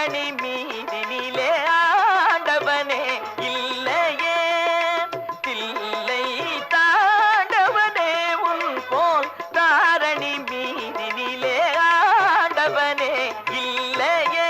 தாரணி மீதினிலே ஆண்டவனே இல்லையே தில்லை தாண்டவனே உன் போல் தாரணி மீதினிலே ஆண்டவனே இல்லையே.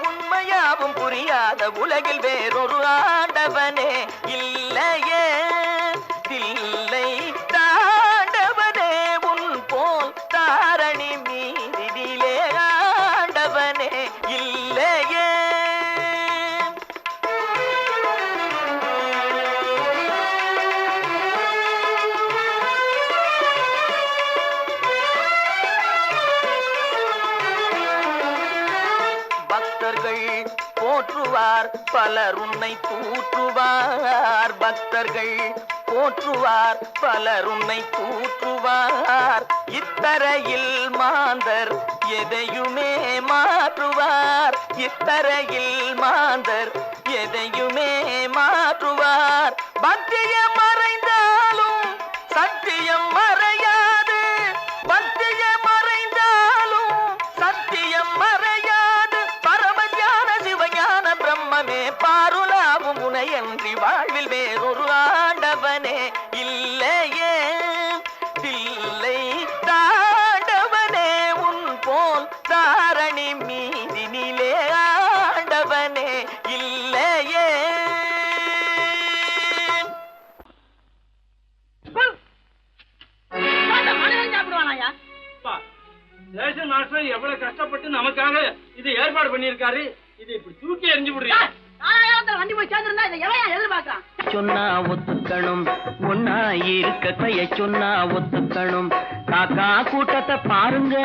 உண்மையாவும் புரியாத உலகில் வேறொரு ஆண்டவனே இல்லையே தில்லை தாண்டவனே உன் போல் தாரணி மீதினிலே ஆண்டவனே இல்லையே. பக்தர்கள் போற்றுவார் பலர் உன்னை தூற்றுவார் பக்தர்கள் போற்றுவார் பலர் உன்னை தூற்றுவார் இத்தரையில் மாந்தர் எதையுமே மாற்றுவார் இத்தரையில் மாந்தர் எதையுமே மாற்றுவார் பக்தியம் மறைந்தாலும் சத்தியம் மறையாது பக்தியம் மறைந்தாலும் சத்தியம் மறையாது பரமஞான சிவஞான பிரம்மமே பாருலாவும் உனையன்றி வாழ்வில் வேறொரு ஆண்டவனே இல்லையே தில்லை தாண்டவனே உன் போல் தாரணி மீதினிலே ஆண்டவனே இல்லையே. ரேஷன் மாஸ்டர் எவ்வளவு கஷ்டப்பட்டு நமக்காக இது ஏற்பாடு பண்ணிருக்காரு. இது இப்படி தூக்கி எறிஞ்சு விடுறீங்க. சொன்னா ஒத்துக்கணும் ஒன்னா இருக்க கைய சொன்னா ஒத்துக்கணும். காக்கா கூட்டத்தை பாருங்க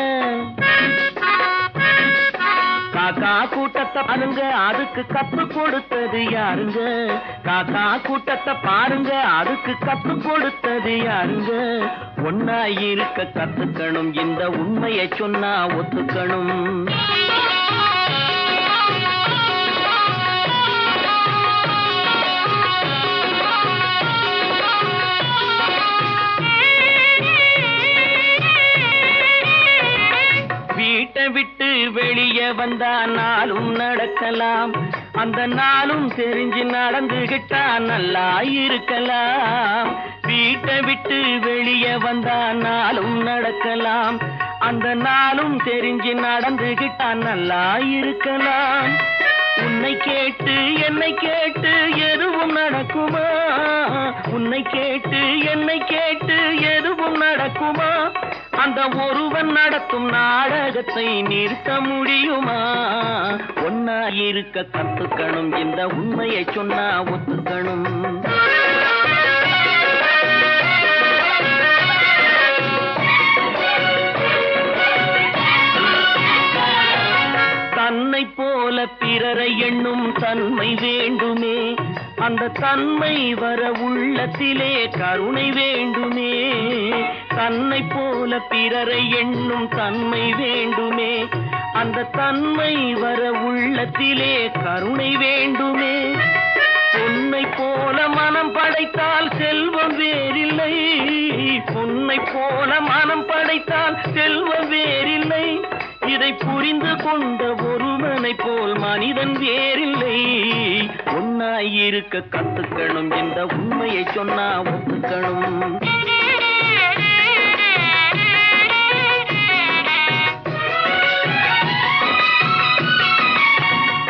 காக்கா கூட்டத்தை பாருங்க அதுக்கு கப்பு கொடுத்தது யாருங்க. காக்கா கூட்டத்தை பாருங்க அதுக்கு கப்பு கொடுத்தது யாருங்க. ஒன்னா இருக்க கத்துக்கணும் இந்த உண்மையை சொன்னா ஒத்துக்கணும். வீட்டை விட்டு வெளியே வந்தா நாளும் நடக்கலாம் அந்த நாளும் தெரிஞ்சு நடந்துகிட்டா நல்லா இருக்கலாம். வீட்டை விட்டு வெளியே வந்தா நாளும் நடக்கலாம் அந்த நாளும் தெரிஞ்சு நடந்துகிட்டா நல்லா இருக்கலாம். உன்னை கேட்டு என்னை கேட்டு எதுவும் நடக்குமா உன்னை கேட்டு என்னை கேட்டு எதுவும் நடக்குமா. அந்த ஒருவன் நடத்தும் நாடகத்தை நிறுத்த முடியுமா. ஒன்னா இருக்க கத்துக்கணும் இந்த உண்மையை சொன்னா ஒத்துக்கணும். தன்னை போல பிறரை எண்ணும் தன்மை வேண்டுமே அந்த தன்மை வர உள்ளத்திலே கருணை வேண்டுமே. தன்னை போல பிறரை எண்ணும் தன்மை வேண்டுமே அந்த தன்மை வர உள்ளத்திலே கருணை வேண்டுமே. பொன்னை போல மனம் படைத்தால் செல்வம் வேறில்லை பொன்னை போல மனம் படைத்தால் செல்வம் வேறில்லை. இதை புரிந்து கொண்ட ஒருவனை போல் மனிதன் வேறில்லை. இருக்க கத்துக்கணும், இந்த உண்மையை சொன்னா ஒத்துக்கணும்.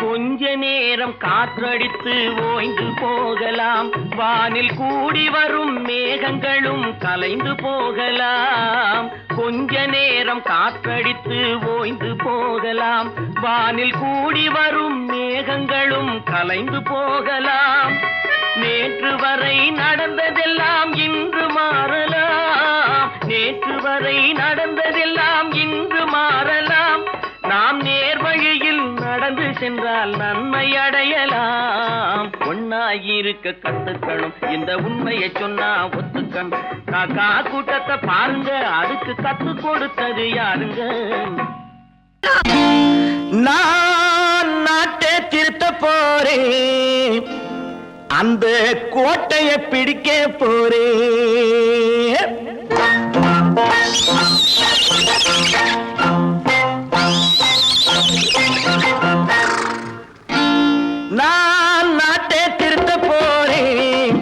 கொஞ்ச நேரம் காற்றடித்து ஓய்ந்து போகலாம், வானில் கூடி வரும் மேகங்களும் கலைந்து போகலாம். கொஞ்ச நேரம் காற்றடித்து ஓய்ந்து போகலாம், வானில் கூடி வரும் மேகங்களும் கலைந்து போகலாம். நேற்று வரை நடந்ததெல்லாம் இன்று மாறலாம், நேற்று வரை நடந்ததெல்லாம் இன்று மாறலாம். நாம் நேர் வழியில் நடந்து சென்றால் நன்மை அடையலாம். ஒன்னாயிருக்க கத்துக்கணும், இந்த உண்மையை சொன்னா ஒத்துக்கணும். காக்கா கூட்டத்தை பாருங்க, அதுக்கு கத்து கொடுத்தது யாருங்க? நான் நாட்டை திருத்த போறேன், அந்த கோட்டையை பிடிக்க போறேன். நான் நாட்டை திருத்த போறேன்,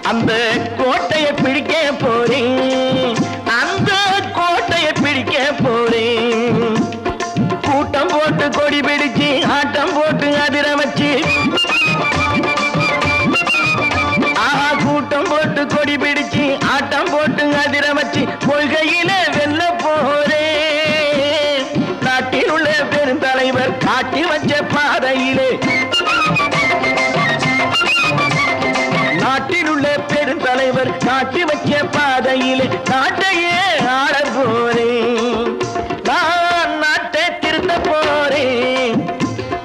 அந்த கோட்டையை பிடிக்க போறேன், அந்த கோட்டையை பிடிக்க போறேன். கூட்டம் போட்டு கொடி பிடிச்சு ஆட்டம் போட்டு அதிர வச்சு, கூட்டம் போட்டு கொடி பிடிச்சு ஆட்டம் போட்டு அதிர வச்சு கொள்கையில வெல்ல போறேன். நாட்டில் உள்ள பெருந்தலைவர் காட்டி வச்ச பாதையிலே, நாட்டில் உள்ள பெருந்தலைவர் காட்டி வச்ச பாதையிலே நாட்டையே ஆள போறேன். நான் நாட்டை திருத்த போறேன்,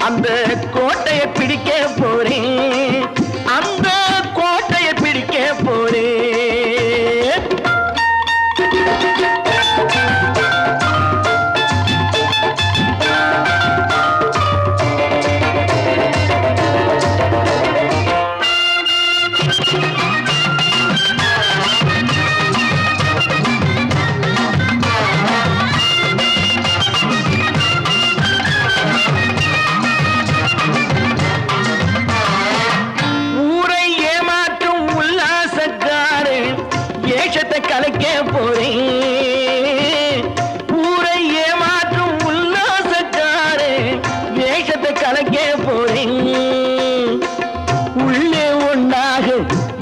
அந்த கோட்டையை பிடிக்க போறேன், அந்த கோட்டையை பிடிக்க போறேன். கலைக்க போறேன், ஊரை ஏமாற்றும் உல்லாசக்காரே வேஷத்தை கலைக்க போறேன். உள்ளே ஒன்னாக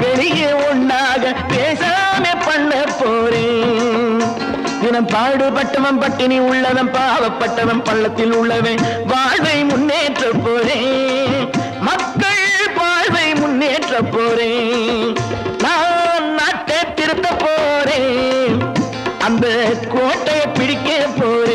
வெளியே ஒன்னாக பேசாம பண்ண போறேன். தினம் பாடுபட்டவன் பட்டினி உள்ளவன் பாவப்பட்டவன் பள்ளத்தில் உள்ளவன் வாழ்வை முன்னேற்ற போறேன், மக்கள் வாழ்வை முன்னேற்ற போறேன். நான் நாட்டை திருத்த போறேன், அந்த கோட்டையை பிடிக்க போறேன்.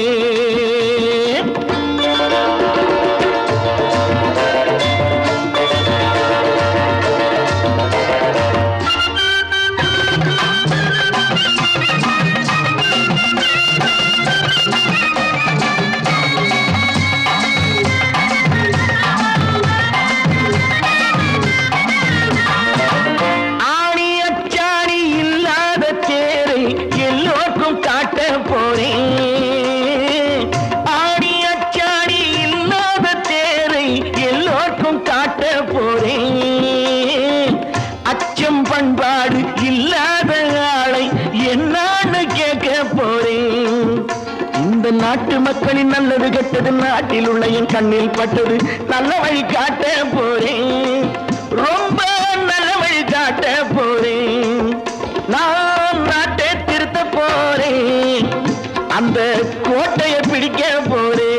பண்பாடு இல்லாத ஆளை என்னான்னு கேட்க போறேன். இந்த நாட்டு மக்களின் நல்லது கெட்டது நாட்டில் உள்ள என் கண்ணில் பட்டது, நல்ல வழி காட்ட போறேன், ரொம்ப நல்ல வழி காட்ட போறேன். நான் நாட்டை திருத்த போறேன், அந்த கோட்டையை பிடிக்க போறேன்.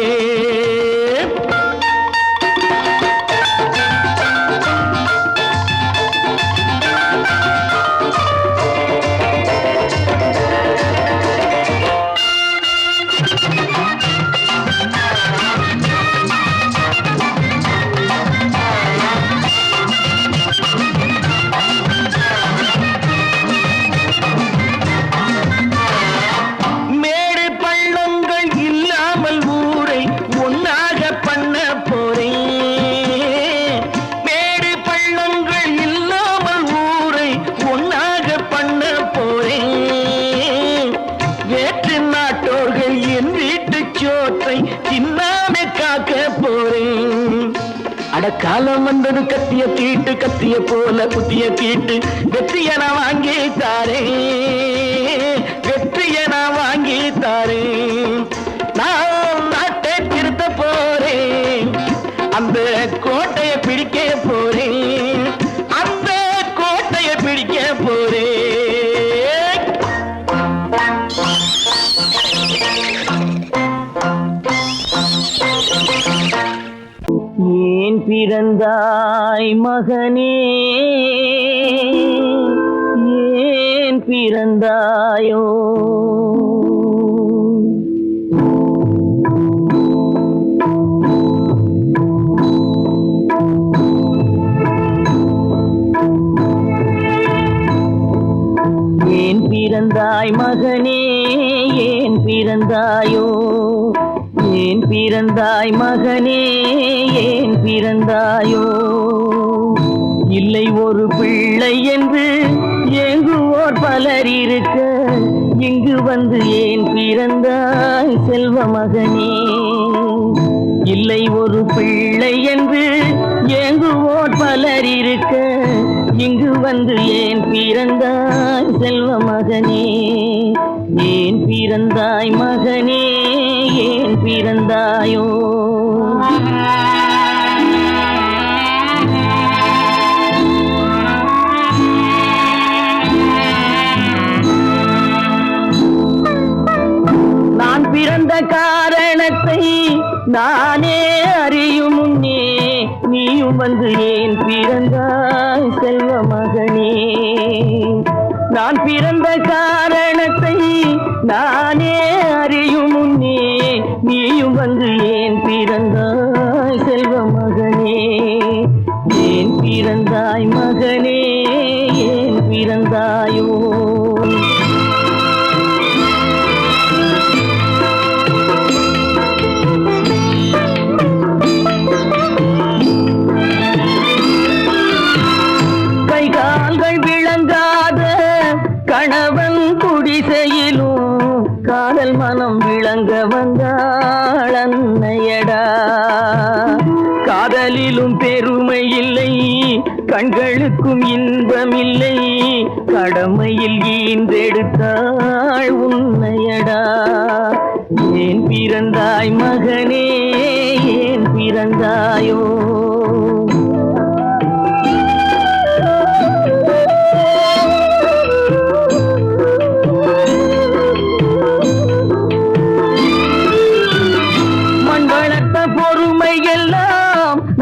ஒரு கத்திய போல குத்திய கீட்டு வெற்றிய நான் வாங்கி தாரே வெற்றிய நான் வாங்கி தாரே நான் நாட்டை திருத்த போறேன் அந்த கோட்டையை பிடிக்க போறேன் அந்த கோட்டையை பிடிக்க போறேன் ஏன் பிறந்தாய் மகனே ஏன் பிறந்தாயோ ஏன் பிறந்தாய் மகனே ஏன் பிறந்தாயோ ஏன் பிறந்தாய் மகனே ஏன் பிறந்தாயோ இல்லை ஒரு பிள்ளை என்று ஏங்குவோர் பலர் இருக்க இங்கு வந்து ஏன் பிறந்தாய் செல்வ மகனே இல்லை ஒரு பிள்ளை என்று ஏங்குவோர் பலர் இருக்க இங்கு வந்து ஏன் பிறந்தாய் செல்வ மகனே ஏன் பிறந்தாய் மகனே ஏன் பிறந்தாயோ நான் பிறந்த காரணத்தை நானே அறியும் முன்னே நீயும் வந்து ஏன் பிறந்தாய் செல்வ மகனே நான் பிறந்த காரணத்தை நானே அறியும் முன்னே நீயும் வந்து ஏன் பிறந்தாய் செல்வ மகனே ஏன் பிறந்தாய் மகனே ஏன் பிறந்தாயோ கணவன் குடிசையிலும் காதல் மனம் விளங்க வந்தாள் அன்னையடா காதலிலும் பெருமை இல்லை கண்களுக்கும் இன்பமில்லை கடமையில் ஈன்றெடுத்தாள் உன்னையடா ஏன் பிறந்தாய் மகனே ஏன் பிறந்தாயோ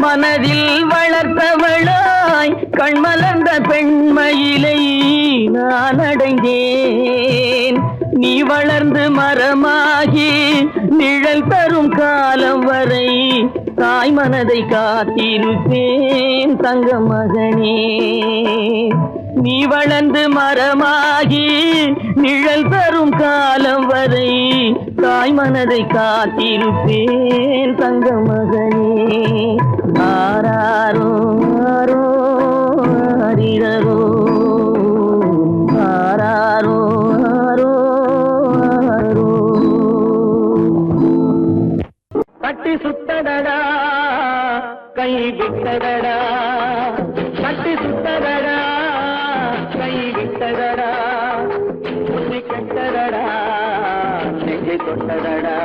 மனதில் வளர்த்தவளாய் கண்மலர்ந்த பெண்மயிலை நான் அடைந்தேன் நீ வளர்ந்து மரமாகி நிழல் தரும் காலம் வரை தாய் மனதை காத்திருப்பேன் தங்க மகனே நீ வளர்ந்து மரமாகி நிழல் தரும் காலம் வரை தாய் மனதை காத்திருப்பேன் தங்க மகனே ஆராரோ ஆரோ ஆரிரரோ ஆராரோ ஆரோ ஆரோ கட்டி சுத்தடடா கை விட்டடடா கட்டி சுத்தடடா கை விட்டடடா புத்தி கெட்டடடா நெஞ்சை தொட்டடடா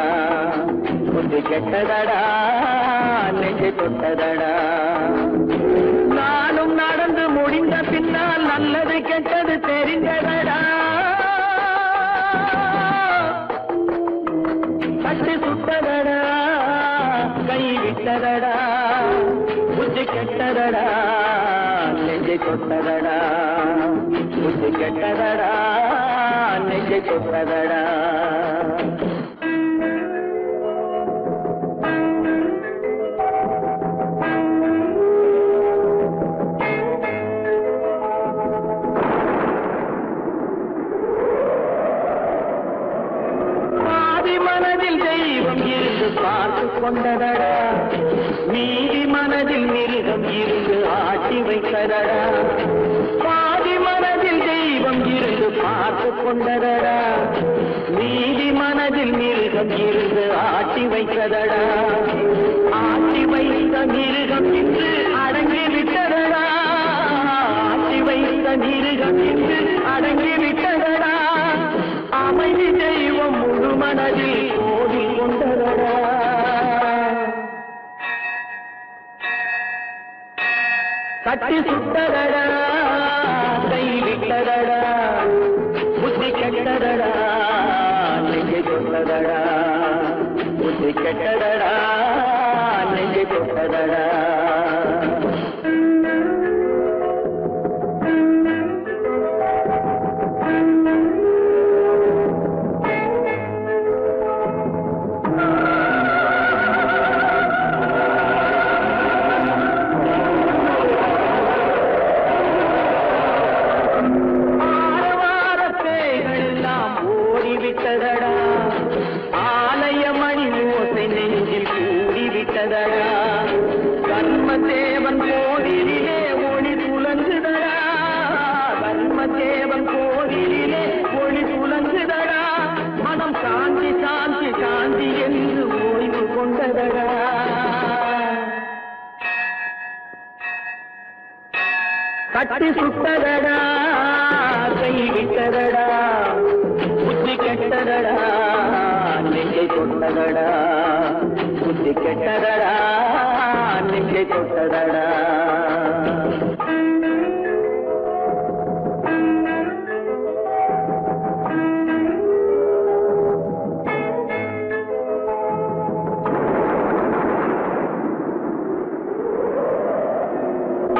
புத்தி கெட்டடடா நெஞ்சை தொட்டதடா நானும் நடந்து முடிந்த பின்னால் நல்லது கெட்டது தெரிந்ததடா கட்டி சுட்டதடா கை விட்டதடா புத்தி கெட்டதடா நெஞ்சை தொட்டதடா புத்தி கெட்டதடா நெஞ்சை தொட்டதடா பார்த்து கொண்டதடா மீதி மனதில் மிருகம் இருந்து ஆட்டி வைத்ததடா பாதி மனதில் தெய்வம் இருந்து பார்த்து கொண்டதடா மீதி மனதில் மிருகம் இருந்து ஆட்டி வைத்ததடா ஆட்டி வைத்த மிருகம் இன்று அடங்கிவிட்டு கட்டி சுட்டதடா கை விட்டதடா புத்தி கெட்டதடா நெஞ்சை கொண்டதடா புத்தி கெட்டதடா நெஞ்சை கொண்டதடா கர்மதேவன் கோவிலிலே ஒளி துலங்குதடா கர்மதேவன் கோவிலிலே ஒளி துலங்குதடா மனம் சாந்தி சாந்தி சாந்தி என்று ஓய்வு கொண்டதடா கட்டி சுட்டதடா கை விட்டதடா புத்தி கெட்டதடா நெஞ்சை கொண்டதடா புத்தி கெட்டதடா நெஞ்சை கொண்டதடா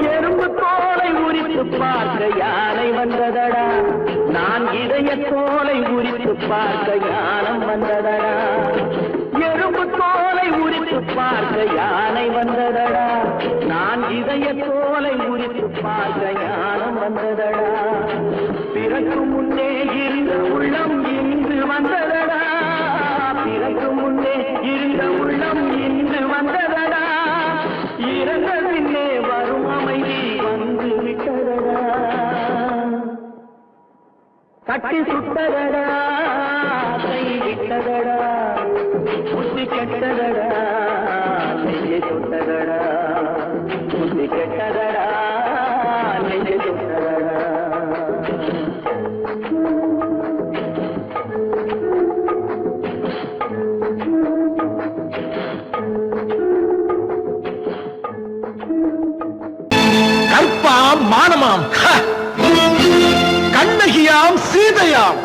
எறும்பு தோலை உரித்து பார்க்க யானை வந்ததடா நான் இதய தோலை உரித்து பார்க்க யானம் வந்ததடா எறும்பு தோலை உரித்து பார்க்க யானை வந்ததடா நான் இதய தோலை உரித்து பார்க்க யானம் வந்ததடா பிறகு முன்னே இருந்த உள்ளம் இன்று வந்ததடா பிறகு முன்னே இருந்த உள்ளம் இன்று வந்ததடா இறந்த பின்னே வரும் அமைதி வந்து விட்டதடா கட்டி சுட்டதடா கை விட்டதடா புத்தி கெட்டதடா நெஞ்சை சுட்டதடா புத்தி கெட்டதடா நெஞ்சை சுட்டதடா கற்பாம் மானமாம் கண்ணகியாம் சீதையாம்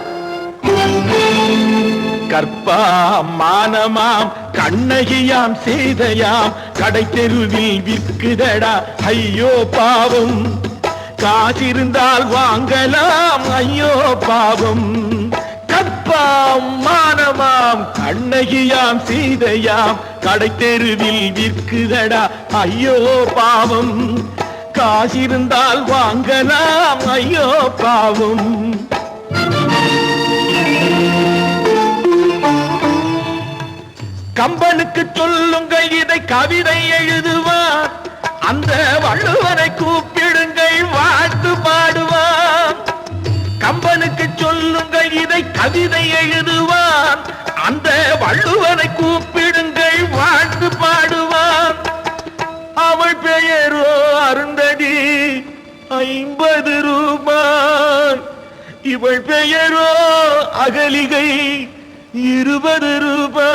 கற்பாம் மானமாம் கண்ணகியாம் சீதையாம் கடை தெருவில் விற்குதடா ஐயோ பாவம் காசிருந்தால் வாங்கலாம் ஐயோ பாவம் கற்பாம் மானமாம் கண்ணகியாம் சீதையாம் கடை தெருவில் விற்குதடா ஐயோ பாவம் காசிருந்தால் வாங்கலாம் ஐயோ பாவம் கம்பனுக்கு சொல்லுங்கள் இதை கவிதை எழுதுவார் அந்த வள்ளுவனை கூப்பிடுங்கள் வாழ்த்து பாடுவார் கம்பனுக்கு சொல்லுங்கள் இதை கவிதை எழுதுவார் அந்த வள்ளுவனை கூப்பிடுங்கள் வாழ்த்து பாடுவார் அவள் பெயரோ அருந்ததி 50 ரூபாய் இவள் பெயரோ அகலிகை 20 ரூபாய்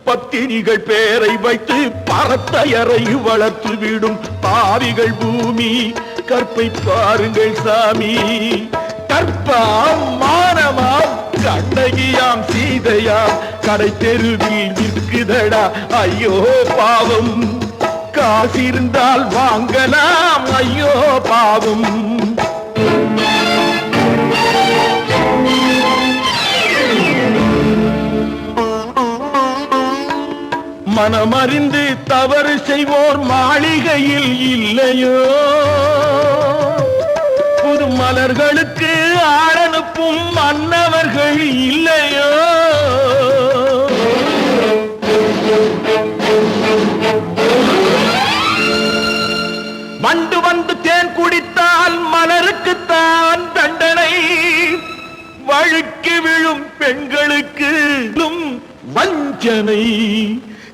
பத்தினிகள் பேரை வைத்து பரத்தையறை வளர்த்து விடும் பாவிகள் பூமி கற்பை பாருங்கள் சாமி கற்பாம் மானமாம் கண்ணகியாம் சீதையாம் கடை தெருவில் விற்குதடா ஐயோ பாவம் காசிருந்தால் வாங்கலாம் ஐயோ பாவம் மனமறிந்து தவறு செய்வோர் மாளிகையில் இல்லையோ புது மலர்களுக்கு ஆளனுப்பும் மன்னவர்கள் இல்லையோ வண்டு வந்து தேன் குடித்தால் மலருக்குத்தான் தண்டனை வழுக்கி விழும் பெண்களுக்கு வஞ்சனை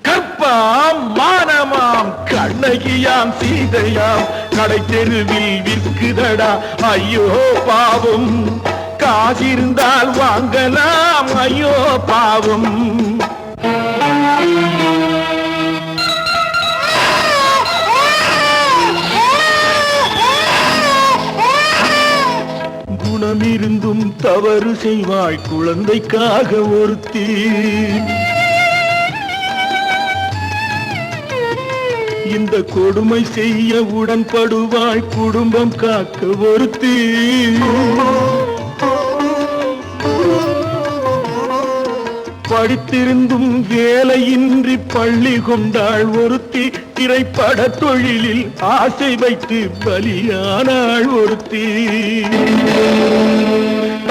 கற்பாம் மானமாம் கண்ணகியாம் சீதையாம் கடை தெருவில் விற்குதடா ஐயோ பாவம் காசிருந்தால் வாங்கலாம் ஐயோ பாவம் இருந்தும் தவறு செய்வாய் குழந்தைக்காக ஒருத்தி. இந்த கொடுமை செய்ய உடன்படுவாய் குடும்பம் காக்க ஒருத்தி. படித்திருந்தும் வேலையின்றி பள்ளி கொண்டாள் ஒருத்தி. திரைப்பட தொழிலில் ஆசை வைத்து பலியானாள் ஒருத்தி.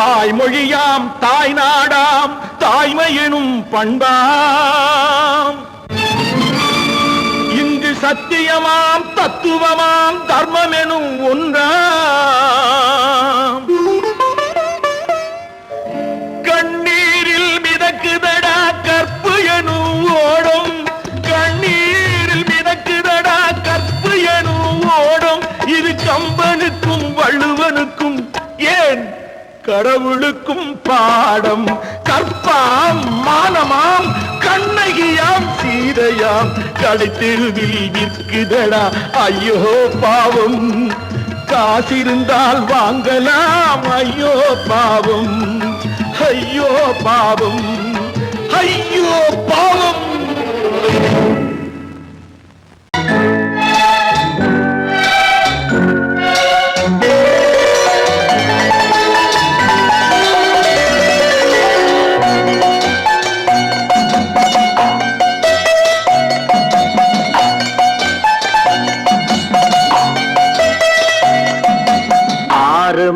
தாய்மொழியாம் தாய் நாடாம் தாய்மையெனும் பண்பாம். இங்கு சத்தியமாம் தத்துவமாம் தர்மமெனும் ஒன்றாம். கண்ணீரில் மிதக்குதடா கற்பு எனும் ஓடும். கண்ணீரில் மிதக்குதடா கற்பு எனும் ஓடும். இது கம்பனுக்கும் வள்ளுவனுக்கும் ஏன் கடவுளுக்கும் பாடம். கற்பாம் மானமாம் கண்ணகியாம் சீதையாம் கடைத்தெருவில் விற்குதடா ஐயோ பாவம். காசிருந்தால் வாங்கலாம் ஐயோ பாவம். ஐயோ பாவம் ஐயோ பாவம்.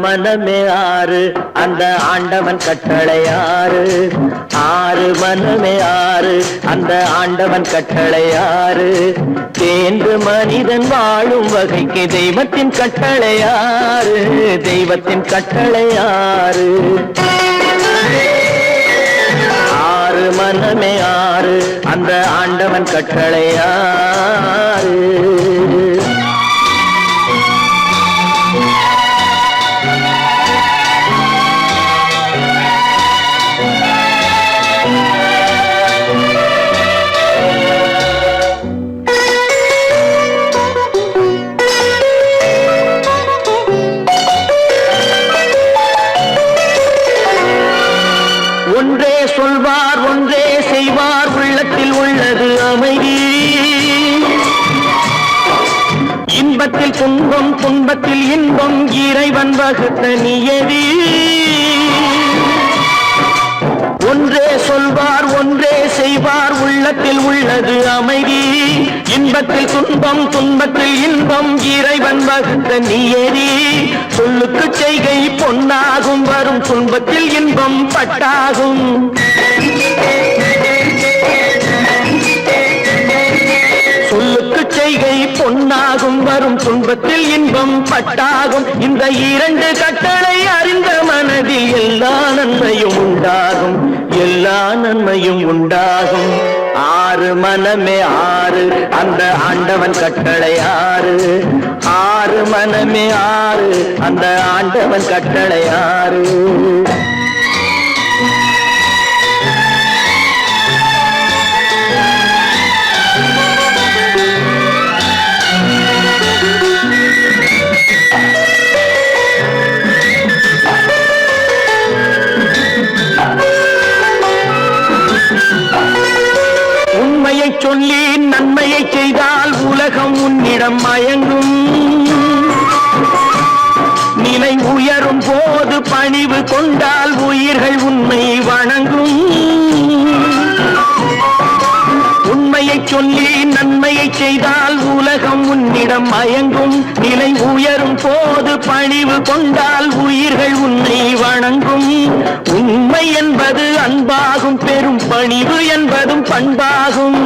மனமே ஆறு அந்த ஆண்டவன் கட்டளை ஆறு. ஆறு மனமே ஆறு அந்த ஆண்டவன் கட்டளை ஆறு. தேர்ந்து மனிதன் வாழும் வகைக்கு தெய்வத்தின் கட்டளை ஆறு. தெய்வத்தின் கட்டளை ஆறு. ஆறு மனமே ஆறு அந்த ஆண்டவன் கட்டளை ஆறு. ஒன்றே சொல்வார் ஒன்றே செய்வார் உள்ளத்தில் உள்ளது அமைதி. இன்பத்தில் துன்பம் துன்பத்தில் இன்பம் இறைவன் வகுத்த நியதி. ஒன்றே சொல்வார் ஒன்றே செய்வார் உள்ளத்தில் உள்ளது அமைதி. இன்பத்தில் துன்பம் துன்பத்தில் இன்பம் இறைவன் வகுத்த நியதி. சொல்லுக்கு செய்கை பொன்னாகும் வரும் துன்பத்தில் இன்பம் பட்டாகும். சொல்லுக்கு செய்கை பொன்னாகும் வரும் துன்பத்தில் இன்பம் பட்டாகும். இந்த இரண்டு கட்டளை அறிந்த மனதில் எல்லா நன்மையும் உண்டாகும். எல்லா நன்மையும் உண்டாகும். ஆறு மனமே ஆறு அந்த ஆண்டவன் கட்டளை ஆறு. ஆறு மனமே ஆறு அந்த ஆண்டவன் கட்டளை ஆறு. உண்மையை சொல்லி நன்மையை செய்தால் உலகம் உன்னிடம் மயங்கும். நிலை உயரும் போது பணிவு கொண்டால் உயிர்கள் உன்னை வணங்கும். உண்மையை சொல்லி நன்மையை செய்தால் உலகம் உன்னிடம் மயங்கும். நிலை உயரும் போது பணிவு கொண்டால் உயிர்கள் உன்னை வணங்கும். உண்மை என்பது அன்பாகும் பெரும் பணிவு என்பதும் பண்பாகும்.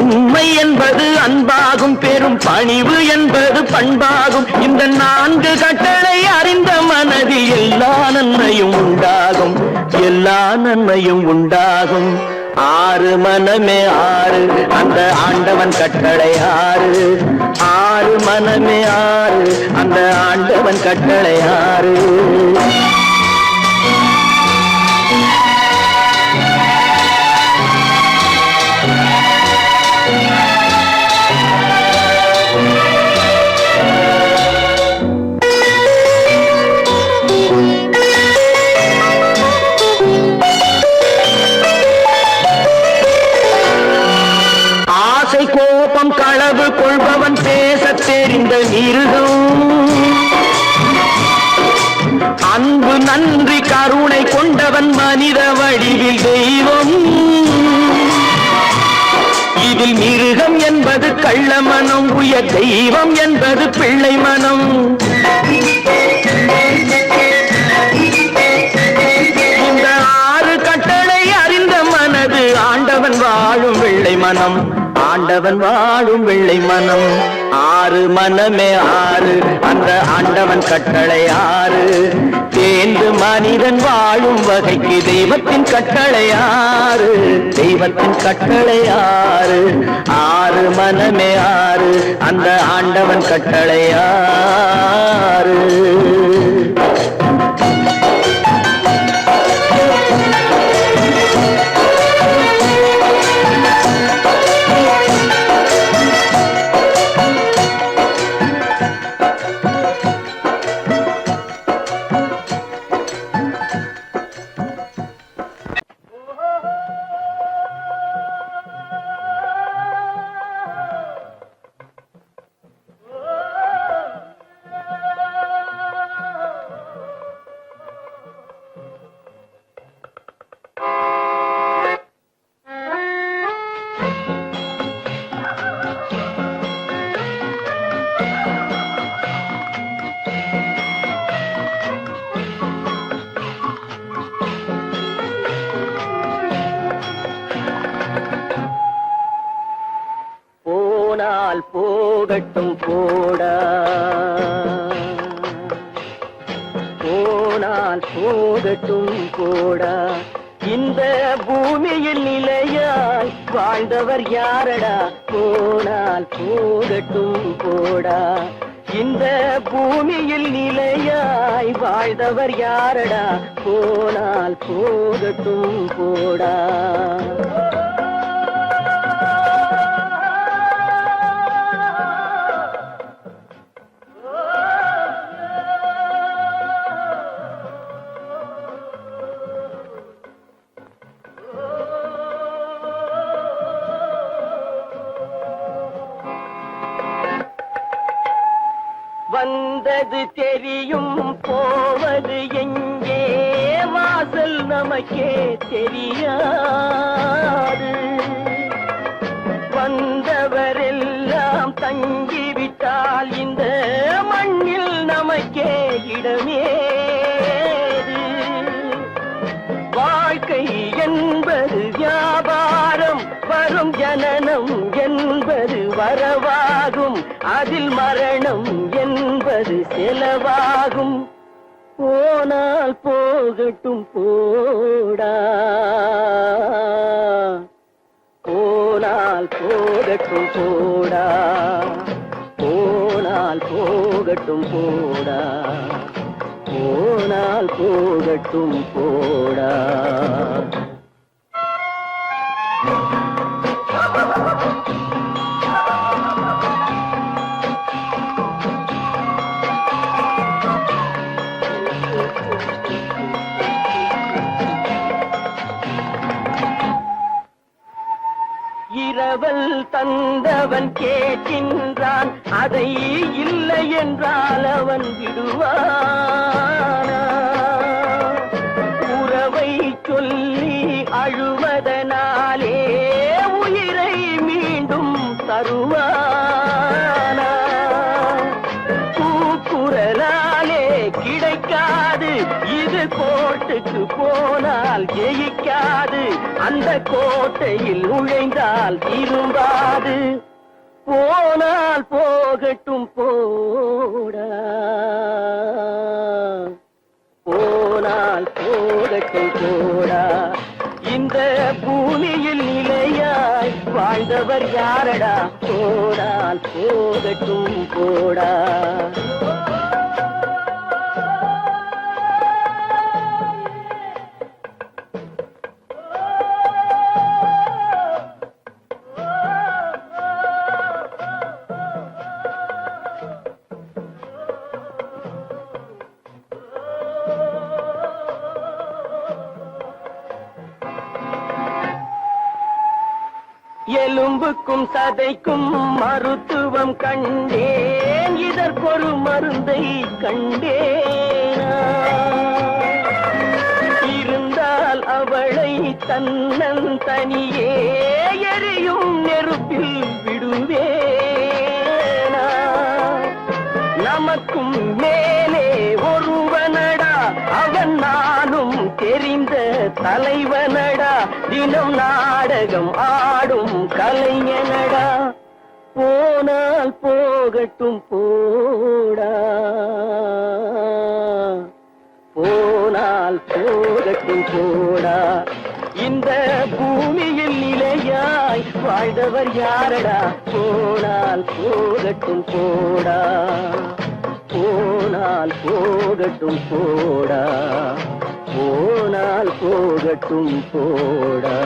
உண்மை என்பது அன்பாகும் பெரும் பணிவு என்பது பண்பாகும். இந்த நான்கு கட்டளை அறிந்த மனதில் எல்லா நன்மையும் உண்டாகும். எல்லா நன்மையும் உண்டாகும். ஆறு மனமே ஆறு அந்த ஆண்டவன் கட்டளை ஆறு. ஆறு மனமே ஆறு அந்த ஆண்டவன் கட்டளை ஆறு. தெரிந்த மிருகம் அன்பு நன்றி கருணை கொண்டவன் மனித வடிவில் தெய்வம் இதில் மிருகம் என்பது கள்ள மனம் உயர் தெய்வம் என்பது பிள்ளை மனம் இந்த 6 கட்டளை அறிந்த மனது ஆண்டவன் வாழும் வெள்ளை மனம் ஆண்டவன் வாழும் வெள்ளை மனம் 6 மனமே 6 அந்த ஆண்டவன் கட்டளை 6 தேர்ந்து மனிதன் வாழும் வகைக்கு தெய்வத்தின் கட்டளை 6 தெய்வத்தின் கட்டளை 6 மனமே 6 அந்த ஆண்டவன் கட்டளை 6 போனால் போகட்டும் போடா போனால் போகட்டும் போடா இந்த பூமியில் நிலையாய் வாழ்ந்தவர் யாரடா போனால் போகட்டும் போடா இந்த பூமியில் நிலையாய் வாழ்ந்தவர் யாரடா போனால் போகட்டும் போடா வந்தது தெரியும் போவது எங்கே வாசல் நமக்கே தெரியாது வந்தவரெல்லாம் தங்கிவிட்டால் இந்த மண்ணில் நமக்கே இடமேது வாழ்க்கை என்பது வியாபாரம் வரும் ஜனனம் என்பது வரவாகும் அதில் மரணம் என்பது செலவாகும் போனால் போகட்டும் போடா போனால் போகட்டும் போடா போனால் போகட்டும் போடா போனால் போகட்டும் போடா இரவல் தந்தவன் கேட்கின்றான் அதை இல்லை என்றால் அவன் விடுவானா உறவை சொல்லி அழுவதனாலே உயிரை மீண்டும் தருவானா கூக்குரலாலே கிடைக்காது இது கோட்டுக்கு போனால் ஜெயிக்காது அந்த கோட்டையில் நுழைந்தால் திரும்பாது போனால் போகட்டும் போடா போனால் போகட்டும் போடா இந்த பூமியில் நிலையாய் வாழ்ந்தவர் யாரடா போனால் போகட்டும் போடா எலும்புக்கும் சதைக்கும் மருத்துவம் கண்டேன், இதற்கொரு மருந்தை கண்டேனா. இருந்தால் அவளை தன்னன் தனியே எரியும் நெருப்பில் விடுவேனா. நமக்கும் மேலே ஒருவனடா, அவன் நானும் தெரிந்த தலைவனடா, தினம் நாடகம் ஆடும் கலைஞனடா. போனால் போகட்டும் போடா, போனால் போகட்டும் போடா. இந்த பூமியில் நிலையாய் வாழ்ந்தவர் யாரடா. போனால் போகட்டும் போடா, போனால் போகட்டும் போடா, போனால் போகட்டும் போடா.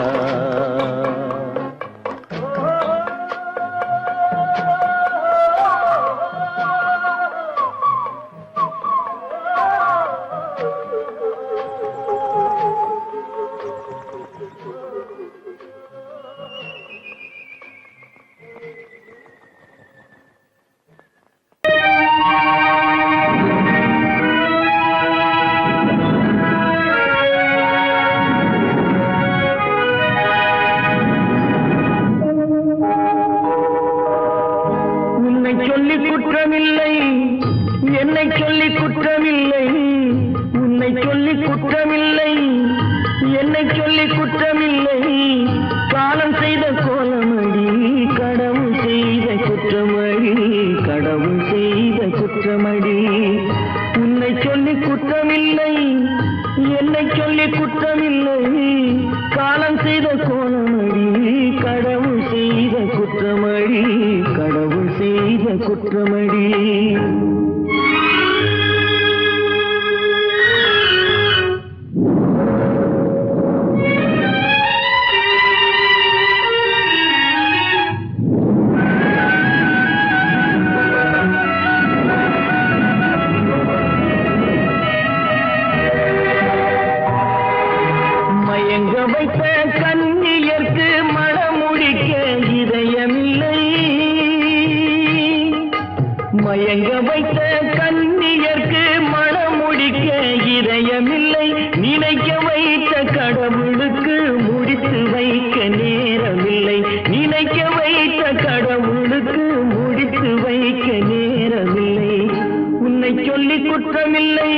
குற்றமில்லை, என்னை சொல்லி குற்றமில்லை, உன்னை சொல்லி குற்றமில்லை, என்னை சொல்லி குற்றமில்லை. காலம் செய்த கோலமடி, கடவுள் செய்த குற்றமடி, கடவுள் செய்த குற்றமடி. உன்னை சொல்லி குற்றமில்லை, என்னை சொல்லி குற்றமில்லை. காலம் செய்த கோலமடி, கடவுள் செய்த குற்றமடி, கடவுள் செய்த குற்றமடி. மயங்க வைத்த கண்ணியர்க்கு மனமுடிக்க இதயமில்லை, மயங்க வைத்த கண்ணியர்க்கு மனமுடிக்க இதயமில்லை. நினைக்க வைத்த கடவுளுக்கு முடித்து வைக்க நேரமில்லை, நினைக்க வைத்த கடவுளுக்கு முடித்து வைக்க நேரமில்லை. உன்னை சொல்லி குற்றமில்லை,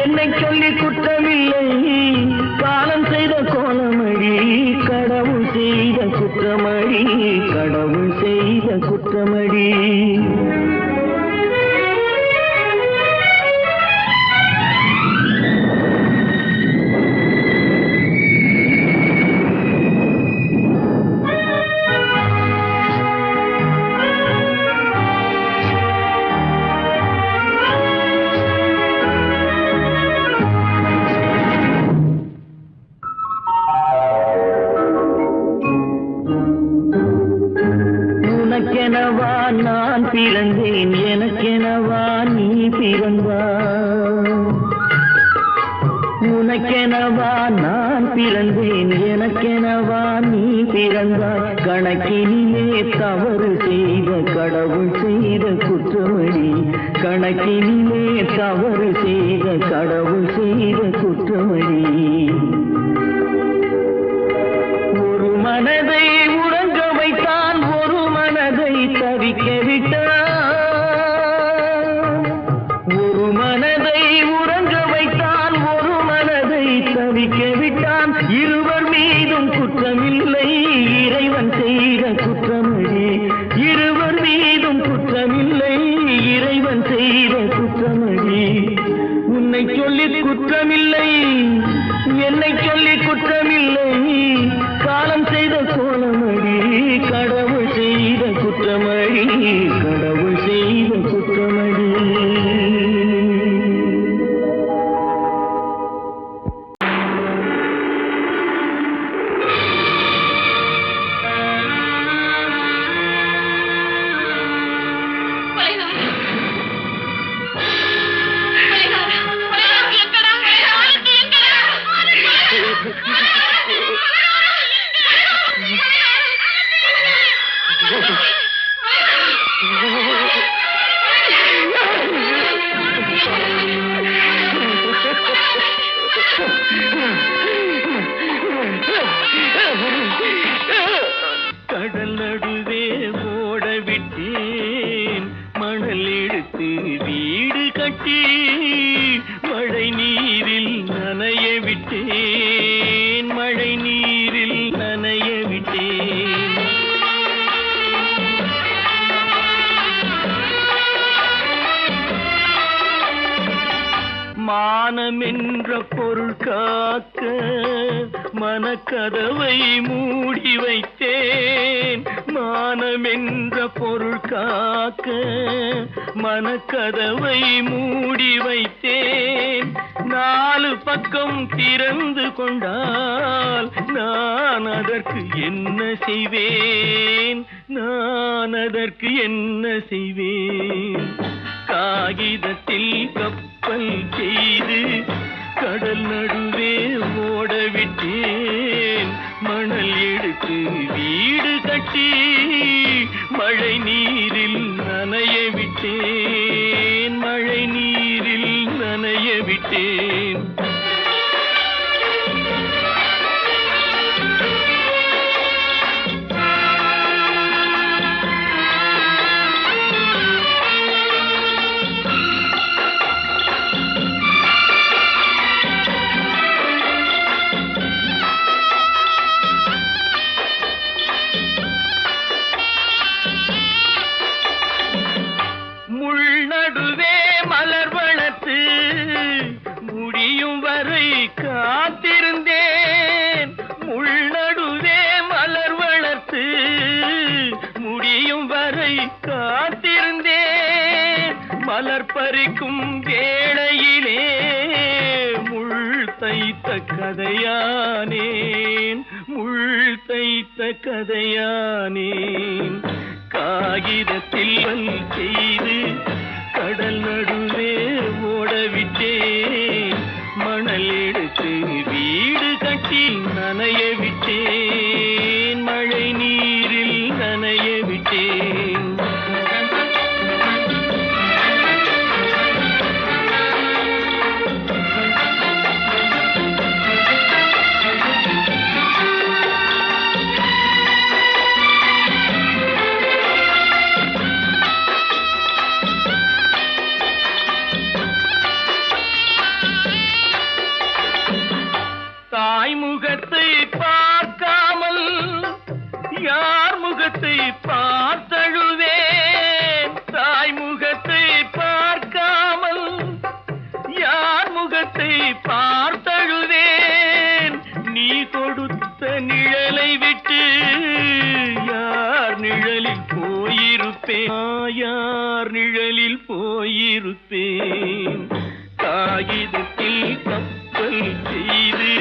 என்னை சொல்லி குற்றமில்லை. காலம் செய்த கோலமடி, கடவுள் செய்த குற்றமடி, கடவுள் செய்த குற்றமடி. உனக்கெனவா நான் பிறந்தேன், எனக்கெனவா நீ பிறந்தாய். உனக்கெனவா நான் பிறந்தேன், எனக்கெனவா நீ பிறந்தாய். கணக்கினிலே தவறு செய்த கடவுள் செய்த குற்றமடி, கணக்கினிலே தவறு செய்த கடவுள் செய்த குற்றமடி. ஒரு மனதை உறங்க வைத்தான், ஒரு மனதை தவிக்க விட்டான். ஒரு மனதை உறங்க வைத்தான், ஒரு மனதை தவிக்க விட்டான். இருவர் மீதும் குற்றமில்லை, இறைவன் செய்த குற்றமடி. இருவர் மீதும் குற்றமில்லை, இறைவன் செய்த குற்றமடி. உன்னை சொல்லி குற்றமில்லை, என்னை சொல்லி குற்றமில்லை. காலம் செய்த கோலமடி, கடவுள் செய்த குற்றமடி, கடவுள் செய்த குற்றமடி. கட்டி மழை நீரில் நனைய விட்டேன், மழை நீரில் நனைய விட்டேன். மானம் என்ற பொருள் காக்க மனக்கதவை மூடி வைத்தேன், மானம் என்ற பொருள் காக்க மனக்கதவை மூடி வைத்தேன். 4 பக்கம் திறந்து கொண்டால் நான் அதற்கு என்ன செய்வேன், நான் அதற்கு என்ன செய்வேன்? காகிதத்தில் கப்பல் செய்து கடல் நடுவே ஓடவிட்டேன், மணல் எடுத்து வீடு கட்டி மழை நீரில் நனைய விட்டேன், மழை நீரில் நனைய விட்டேன். நடுவே மலர் வளர்த்து முடியும் வரை காத்திருந்தேன், முள் நடுவே மலர் வளர்த்து முடியும் வரை காத்திருந்தேன். மலர் பறிக்கும் வேளையிலே முள் தைத்த கதையானேன், முள் தைத்த கதையானேன். காகிதத்தில் செய்து கடல் நடுவே ஓடவிட்டேன், மணல் எடுத்து வீடு கட்டி நனைய விட்டேன், மழை நீரில் நனைய விட்டேன். முகத்தை பார்க்காமல் யார் முகத்தை பார்த்தழுவேன், தாய் முகத்தை பார்க்காமல் யார் முகத்தை பார்த்தழுவேன். நீ கொடுத்த நிழலை விட்டு யார் நிழலில் போயிருப்பேன், யார் நிழலில் போயிருப்பேன். காகிதத்தில் கப்பல் செய்து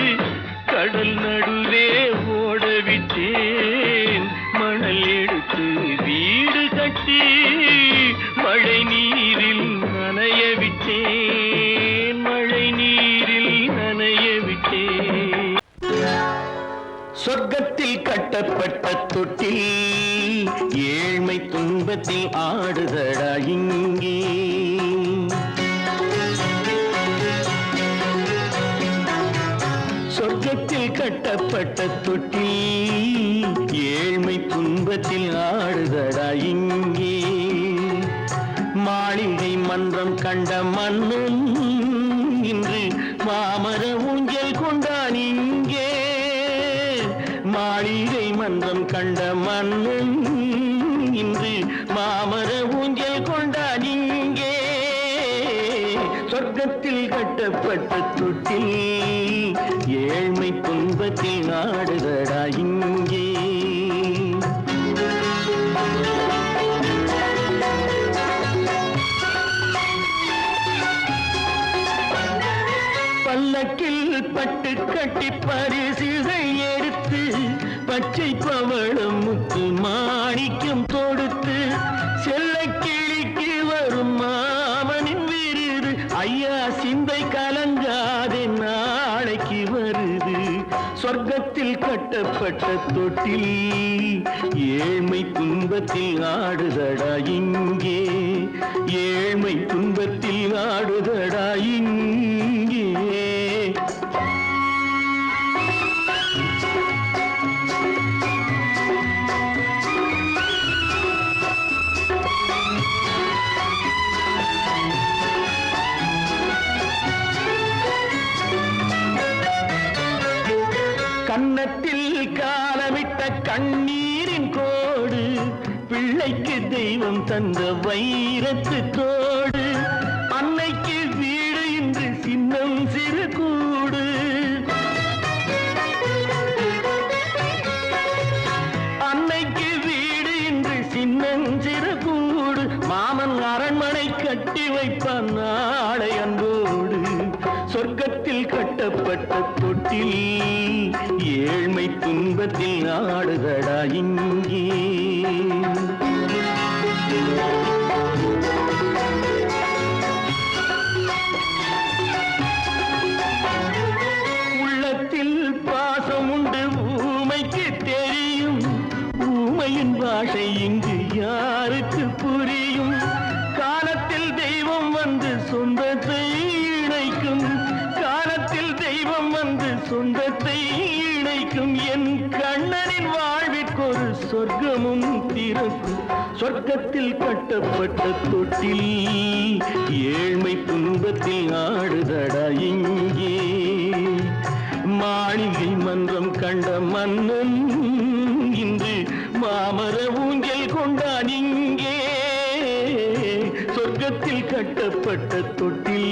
கடல் நடுவே ஓடவிட்டேன், மணல் எடுத்து வீடு கட்டி மழை நீரில் நனைய விட்டேன், மழை நீரில் நனைய விட்டேன். சொர்க்கத்தில் கட்டப்பட்ட தொட்டில் ஏழ்மை துன்பத்தில் ஆடுதடா இங்கே. சொர்க்கத்தில் கட்டப்பட்ட தொட்டி ஏழ்மை துன்பத்தில் ஆடுதடா இங்கே. மாளிகை மன்றம் கண்ட மன்னன் இன்று மாமர ஊஞ்சல் கொண்டான் இங்கே. மாளிகை மன்றம் கண்ட மன்னன் இன்று மாமர ஊஞ்சல் கொண்டான் இங்கே. சொர்க்கத்தில் கட்டப்பட்ட தொட்டில் ஏழ்மை துன்பத்தில் ஆடுதடா இங்கே. பல்லக்கில் பட்டு கட்டி பரிசுகள் எடுத்து பச்சை பவளம் முத்து மாணிக்கம் தொடுத்து செல்ல கிளிக்கு வரும் மாமனின் விருது. ஐயா சிந்தை கலங்காதே நாளைக்கு வருது. சொர்க்கத்தில் கட்டப்பட்ட தொட்டில் ஏழ்மை துன்பத்தில் ஆடுதடா இங்கே. ஏழ்மை துன்பத்தில் ஆடுதடா இங்கே. கன்னத்தில் காலமிட்ட கண்ணீரின் கோடு, பிள்ளைக்கு தெய்வம் தந்த வைரத்து தோடு, அன்னைக்கு வீடு இன்று சின்னம் சிறு கூடு. அன்னைக்கு வீடு இன்று சின்னஞ்சிறு கூடு, மாமன் அரண்மனை கட்டி வைப்பான் நாளை அன்போடு. சொர்க்கத்தில் கட்டப்பட்ட தொட்டில் ஏழ்மை துன்பத்தில் ஆடுதடா இங்கே. உள்ளத்தில் பாசம் உண்டு ஊமைக்கு தெரியும், ஊமையின் பாஷை இங்கு யாருக்கு புரியும்? காலத்தில் தெய்வம் வந்து சொந்தத்தை இணைக்கும், காலத்தில் தெய்வம் வந்து சொந்தத்தை இணைக்கும். என் கண்ணனின் வாழ்விற்கொரு சொர்க்கமும் திறக்கும். சொர்க்கத்தில் கட்டப்பட்ட தொட்டில் ஏழ்மை துன்பத்தில் ஆடுதடா இங்கே. மாளிகை மன்றம் கண்ட மன்னன் இன்று மாமர ஊஞ்சல் கொண்டான் இங்கே. சொர்க்கத்தில் கட்டப்பட்ட தொட்டில்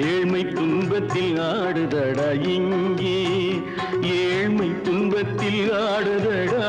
ஏழ்மை துன்பத்தில் ஆடுதடா இங்கே. ஏழ்மை துன்பத்தில் ஆடுதடா